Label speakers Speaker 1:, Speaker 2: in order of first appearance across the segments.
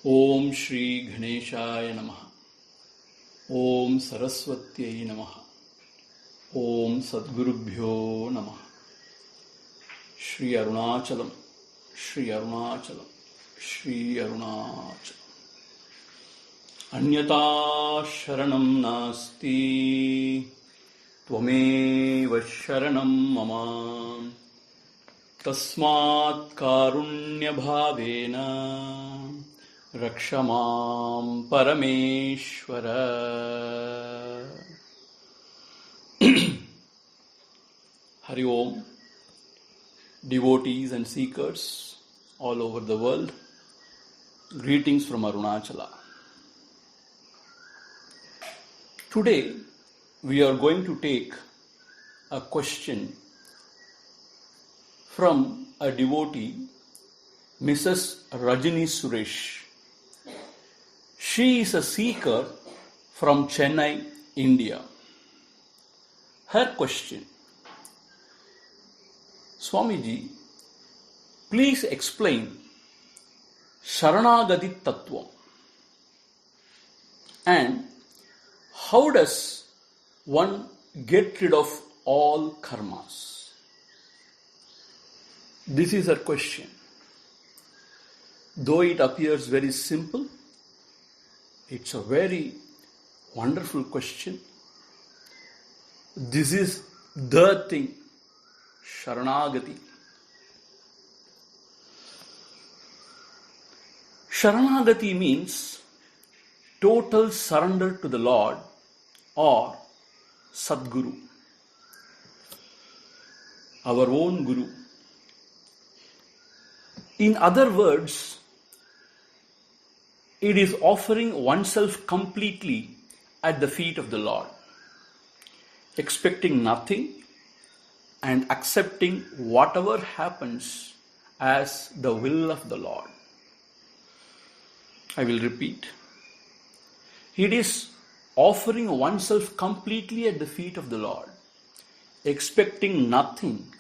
Speaker 1: ओम श्री गणेशाय नमः। ओम सरस्वत्यै नमः। ओम सद्गुरुभ्यो नमः। श्री अरुणाचलम श्री अरुणाचलम श्री अरुणाचलम। अन्यथा शरणं नास्ति त्वमेव शरणं मम। तस्मात् कारुण्यभावेन रक्ष मां परमेश्वर। Hari Om, devotees and seekers all over the world, greetings from Arunachala. Today we are going to take a question from a devotee, Mrs. Rajini Suresh. She is a seeker from Chennai, India. Her question: Swamiji, please explain Sharanagati Tattva and how does one get rid of all karmas? This is her question. Though it appears very simple, it's a very wonderful question. This is the thing, Sharanagati. Sharanagati means total surrender to the Lord or Sadguru, our own Guru. In other words, it is offering oneself completely at the feet of the Lord, expecting nothing and accepting whatever happens as the will of the Lord. I will repeat. It is offering oneself completely at the feet of the Lord, expecting nothing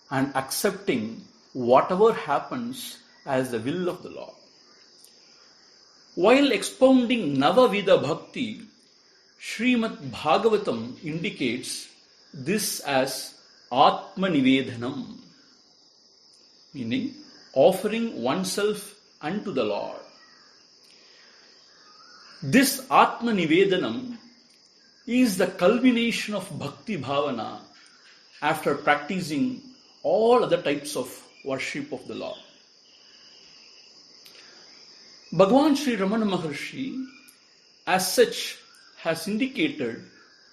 Speaker 1: and accepting whatever happens as the will of the Lord. While expounding Navavida Bhakti, Srimad Bhagavatam indicates this as Atma Nivedanam, meaning offering oneself unto the Lord. This Atma Nivedanam is the culmination of Bhakti Bhavana after practicing all other types of worship of the Lord. Bhagavan Sri Ramana Maharshi, as such, has indicated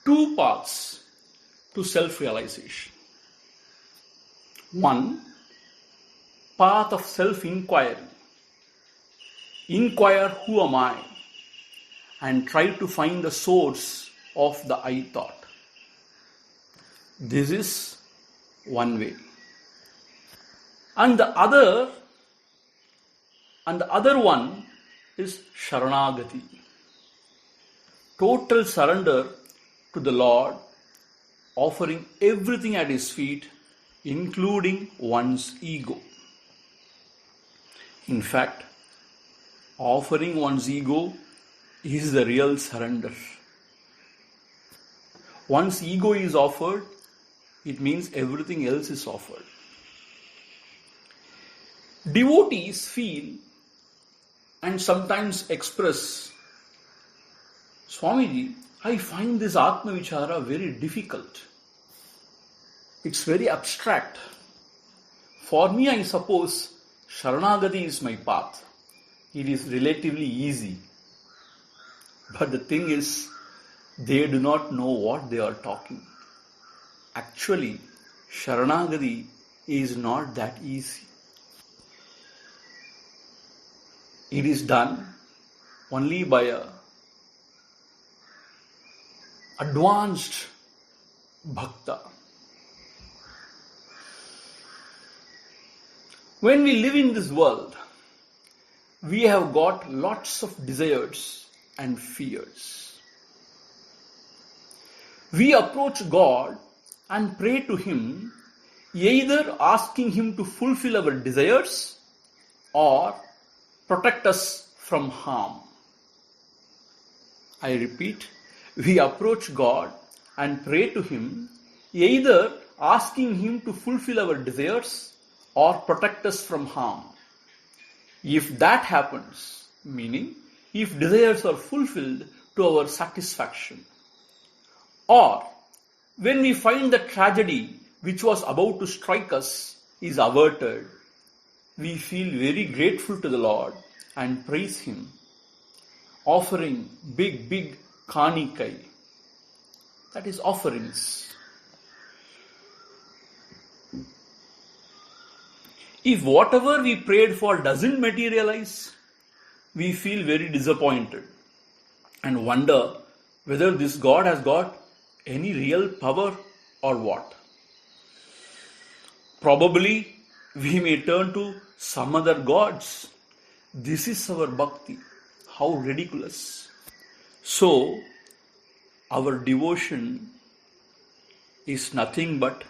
Speaker 1: two paths to self-realization. One, path of self-inquiry. Inquire who am I and try to find the source of the I thought. This is one way. And the other one is Sharanagati. Total surrender to the Lord, offering everything at His feet, including one's ego. In fact, offering one's ego is the real surrender. Once ego is offered, it means everything else is offered. Devotees feel and sometimes express, Swamiji, I find this Atma Vichara very difficult. It's very abstract. For me, I suppose Sharanagati is my path. It is relatively easy. But the thing is, they do not know what they are talking. Actually, Sharanagati is not that easy. It is done only by a advanced bhakta. When we live in this world, we have got lots of desires and fears. We approach God and pray to Him, either asking Him to fulfill our desires or protect us from harm. I repeat, we approach God and pray to Him, either asking Him to fulfill our desires or protect us from harm. If that happens, meaning if desires are fulfilled to our satisfaction, or when we find the tragedy which was about to strike us is averted, we feel very grateful to the Lord and praise Him, offering big kanikai, that is offerings. If whatever we prayed for doesn't materialize, we feel very disappointed and wonder whether this God has got any real power or what. Probably we may turn to some other gods. This is our bhakti. How ridiculous. So, our devotion is nothing but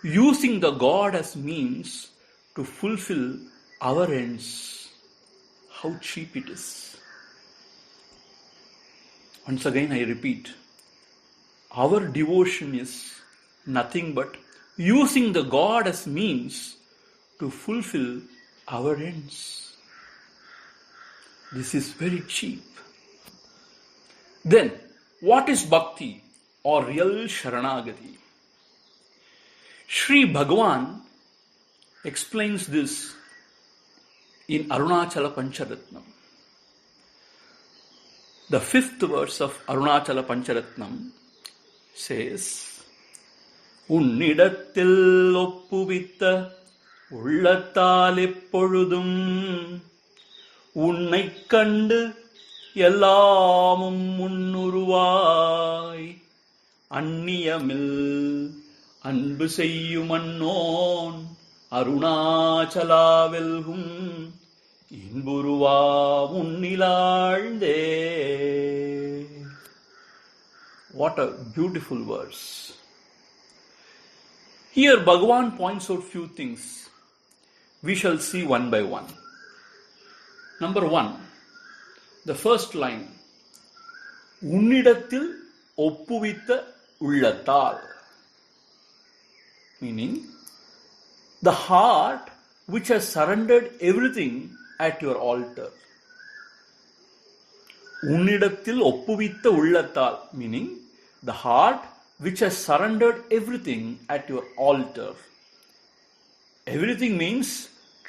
Speaker 1: using the God as means to fulfill our ends. How cheap it is. Once again I repeat, our devotion is nothing but using the God as means to fulfill our ends. This is very cheap. Then, what is bhakti or real Sharanagati? Sri Bhagavan explains this in Arunachala Pancharatnam. The 5th verse of Arunachala Pancharatnam says, உன்னிடத்தில் ஒப்புவித்த உள்ளத்தால் எப்பொழுதும் உன்னைக் கண்டு எல்லாமும் முன்னுருவாய் அந்நியமில் அன்பு செய்யும் unknown அருணாச்சலாவெல்கும் இன்புருவா உன்னிலாழ்ந்தே. What a beautiful verse. Here Bhagavan points out few things. We shall see one by one. Number 1, the first line, உன்னிடத்தில் ஒப்புவித்த உள்ளத்தால், meaning the heart which has surrendered everything at your altar. உன்னிடத்தில் ஒப்புவித்த உள்ளத்தால், meaning the heart which has surrendered everything at your altar. Everything means,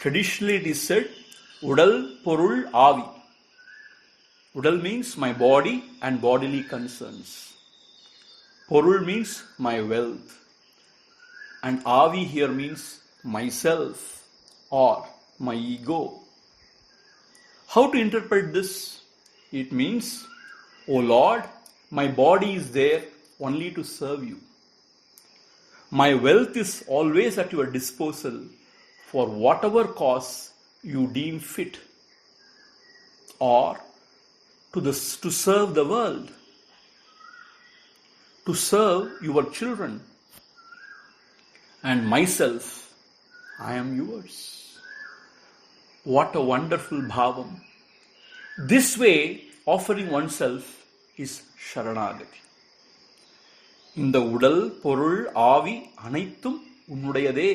Speaker 1: traditionally it is said, udal, porul, avi. Udal means my body and bodily concerns. Porul means my wealth. And avi here means myself or my ego. How to interpret this? It means, O Lord, my body is there only to serve you. My wealth is always at your disposal for whatever cause you deem fit, or to serve the world, to serve your children, and myself, I am yours. What a wonderful bhavam. This way, offering oneself is Sharanagati. இந்த உடல், பொருள், ஆவி அனைத்தும் உன்னுடையதே.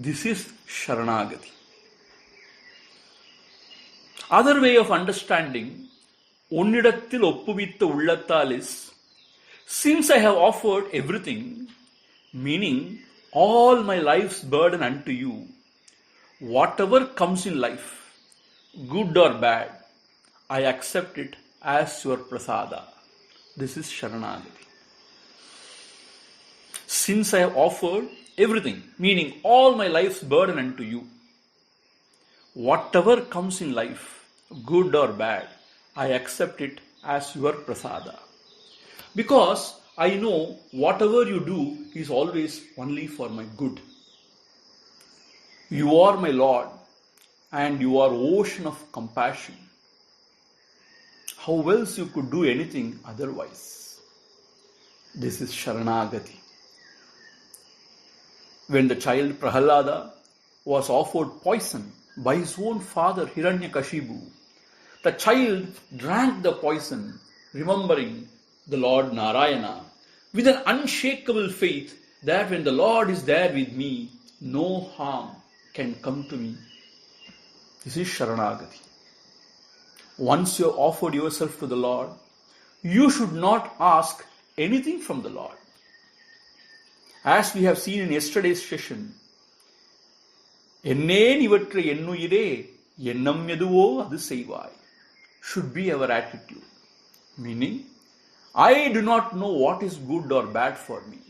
Speaker 1: This is Sharanagati. Other way of understanding உன்னிடத்தில் ஒப்புவித்த உள்ளத்தால் is, since I have offered everything, meaning all my life's burden unto you, whatever comes in life, good or bad, I accept it as your prasada. This is Sharanagati. Since I have offered everything, meaning all my life's burden unto you, whatever comes in life, good or bad, I accept it as your prasada. Because I know whatever you do is always only for my good. You are my Lord and you are ocean of compassion. How else you could do anything otherwise? This is Sharanagati. When the child Prahalada was offered poison by his own father Hiranyakashipu. The child drank the poison, remembering the Lord Narayana, with an unshakable faith that when the Lord is there with me, no harm can come to me. This is Sharanagati. Once you have offered yourself to the Lord, you should not ask anything from the Lord. As we have seen in yesterday's session, என்னேன் இவற்றை என்னுயிரே எண்ணம் எதுவோ அது செய்வாய் should be our attitude. Meaning, I do not know what is good or bad for me.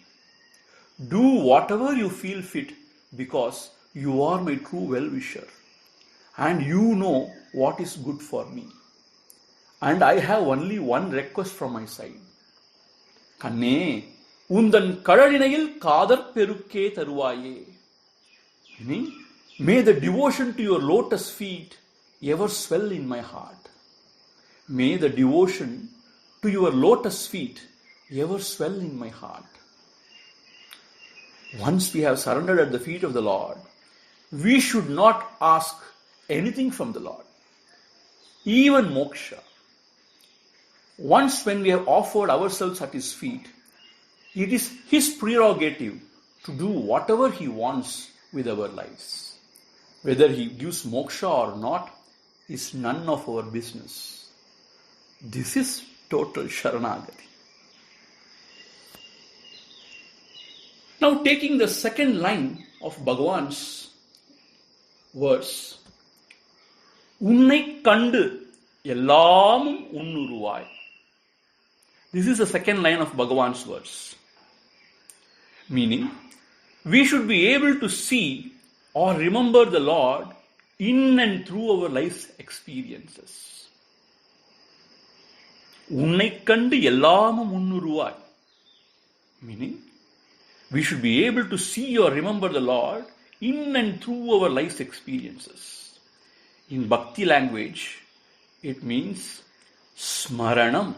Speaker 1: Do whatever you feel fit because you are my true well-wisher and you know what is good for me. And I have only one request from my side. கண்ணே உந்தன் கழலினையில் காதற் பெருக்கே தருவாயே. Meaning, may the devotion to your lotus feet ever swell in my heart. May the devotion to your lotus feet ever swell in my heart. Once we have surrendered at the feet of the Lord, we should not ask anything from the Lord, even moksha. Once when we have offered ourselves at his feet, it is his prerogative to do whatever he wants with our lives. Whether he gives moksha or not is none of our business. This is total Sharanagati. Now taking the second line of Bhagavan's verse, உன்னை கண்டு எல்லாமும் உன்னுருவாய். This is the second line of Bhagavan's verse. Meaning, we should be able to see or remember the Lord in and through our life's experiences. உன்னை கண்டு எல்லாமும் உன்னுருவாய். Meaning, we should be able to see or remember the Lord in and through our life's experiences. In Bhakti language, it means smaranam,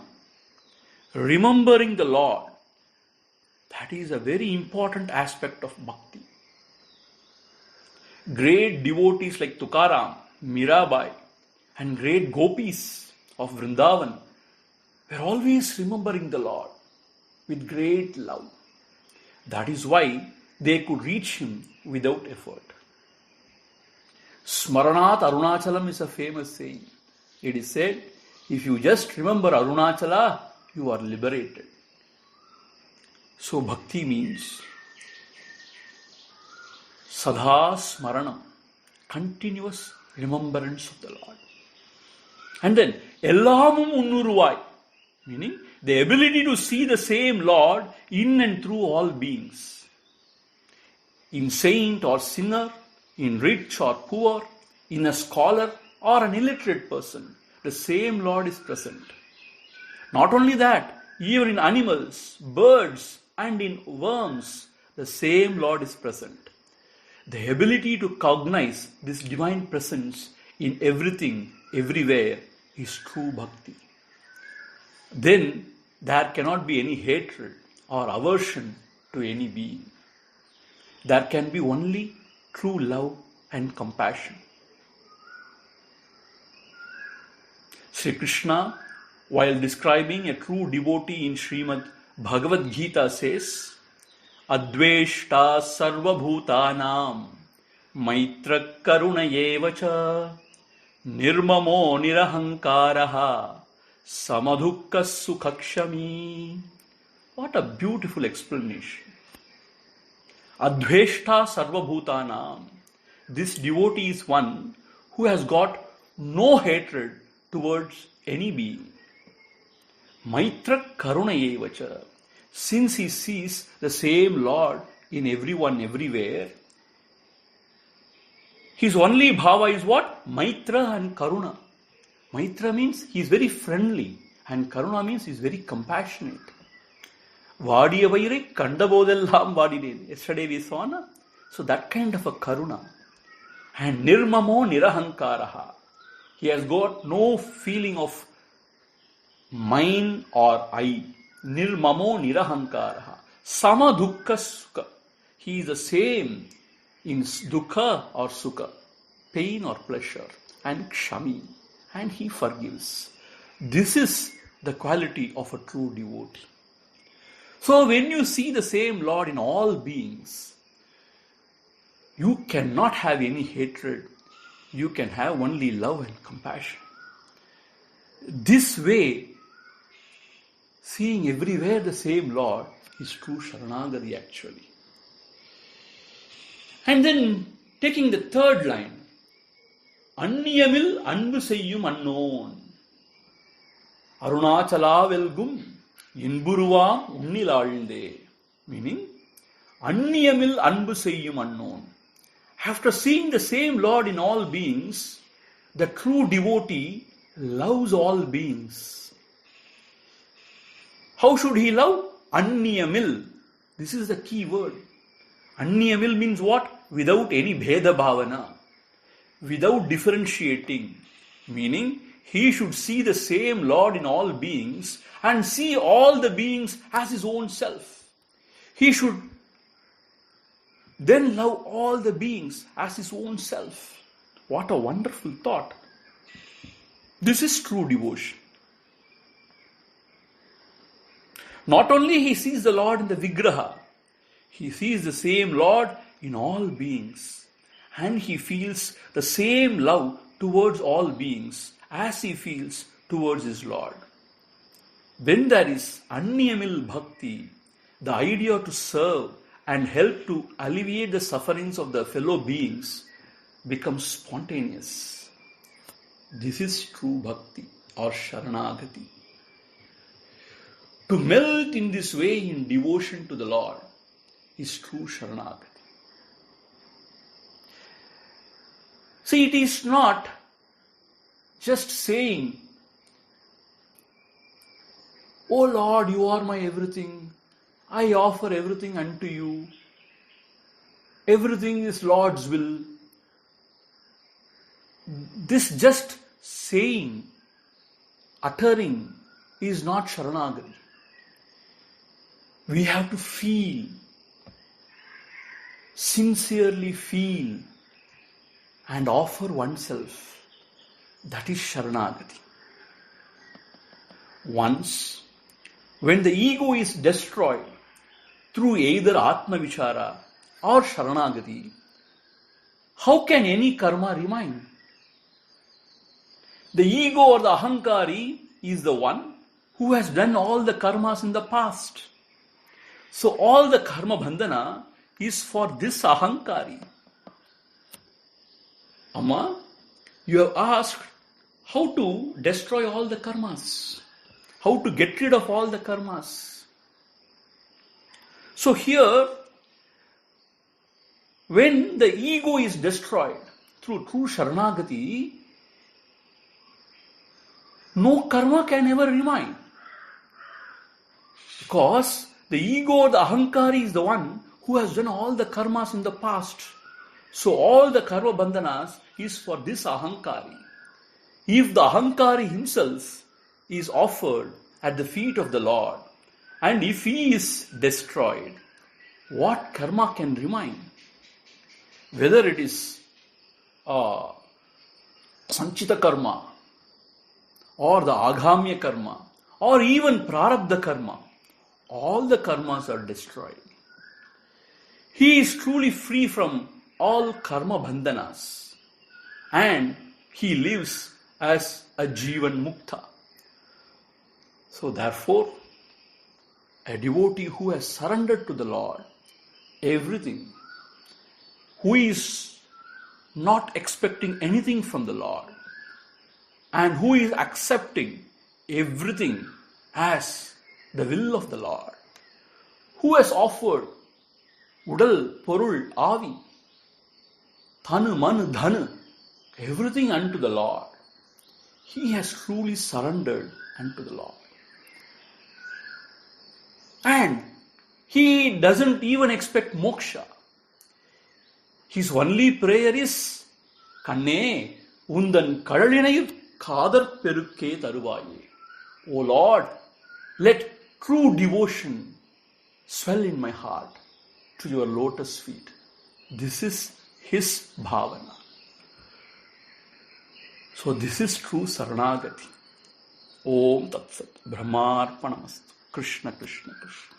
Speaker 1: remembering the Lord. That is a very important aspect of Bhakti. Great devotees like Tukaram, Mirabai, and great gopis of Vrindavan were always remembering the Lord with great love. That is why they could reach him without effort. Smaranat Arunachalam is a famous saying. It is said, if you just remember Arunachala, you are liberated. So bhakti means sadha smaranam, continuous remembrance of the Lord. And then ellamum unnuruvai, meaning the ability to see the same Lord in and through all beings. In saint or sinner, in rich or poor, in a scholar or an illiterate person, the same Lord is present. Not only that, even in animals, birds, and in worms, the same Lord is present. The ability to cognize this divine presence in everything, everywhere, is true bhakti. Then there cannot be any hatred or aversion to any being. There can be only true love and compassion. Sri Krishna, while describing a true devotee in Srimad Bhagavad Gita, says, Adveshta sarvabhutanam maitra karuna yevacha nirmamo nirahankaraha samadhukka sukhakshami. What a beautiful explanation. Adveshta sarvabhutanam. This devotee is one who has got no hatred towards any being. Maitra karuna yevacha. Since he sees the same Lord in everyone, everywhere, his only bhava is what? Maitra and karuna. Maitra means he is very friendly, and karuna means he is very compassionate. Vadiya vaire kandabodellam vadinen. Yesterday we saw, na? So that kind of a karuna. And nirmamo nirahankaraha. He has got no feeling of mine or I. Nirmamo nirahankaraha. Sama dukkha sukha. He is the same in dukkha or sukha. pain or pleasure, and Kshami, and he forgives. This is the quality of a true devotee. So when you see the same Lord in all beings, you cannot have any hatred. You can have only love and compassion. This way, seeing everywhere the same Lord is true Sharanagati actually. And then taking the third line, Anniyamil anbu seyyum unknown. Arunachala velgum inburuvam unnilalde. Meaning, Anniyamil anbu seyyum unknown. After seeing the same Lord in all beings, the true devotee loves all beings. How should he love? Anniyamil. This is the key word. Anniyamil means what? Without any bheda bhavana. Without differentiating. Meaning, he should see the same Lord in all beings and see all the beings as his own self. He should then love all the beings as his own self. What a wonderful thought. This is true devotion. Not only he sees the Lord in the Vigraha, he sees the same Lord in all beings. And he feels the same love towards all beings as he feels towards his Lord. When there is Anniyamil Bhakti, the idea to serve and help to alleviate the sufferings of the fellow beings becomes spontaneous. This is true bhakti or Sharanagati. To melt in this way in devotion to the Lord is true Sharanagati. See, it is not just saying, "Oh Lord, you are my everything. I offer everything unto you. Everything is Lord's will." This just saying, uttering is not Sharanagati. We have to feel, sincerely feel and offer oneself. That is Sharanagati. Once, when the ego is destroyed through either Atma Vichara or Sharanagati, how can any karma remain? The ego or the ahankari is the one who has done all the karmas in the past. So all the karma bandhana is for this ahankari. Amma, you have asked how to destroy all the karmas, how to get rid of all the karmas. So here, when the ego is destroyed through true Sharanagati, no karma can ever remain. Because the ego or the ahankari is the one who has done all the karmas in the past. So all the karma bandhanas is for this ahankari. If the ahankari himself is offered at the feet of the Lord, and if he is destroyed, what karma can remain? Whether it is sanchita karma, or the aghamya karma, or even prarabdha karma, all the karmas are destroyed. He is truly free from all karma bandhanas, and he lives as a jivan mukta. So therefore, a devotee who has surrendered to the Lord everything, who is not expecting anything from the Lord, and who is accepting everything as the will of the Lord, who has offered udal, porul, avi, thanu, manu, dhanu, everything unto the Lord, he has truly surrendered unto the Lord. And he doesn't even expect moksha. His only prayer is, Kanne, undan kadalinayil kadar perukke taruvaye. O Lord, let true devotion swell in my heart to your lotus feet. This is his bhavana. So this is true Saranagati. Om Tat Sat. Brahmarpanamastu. Krishna Krishna Krishna.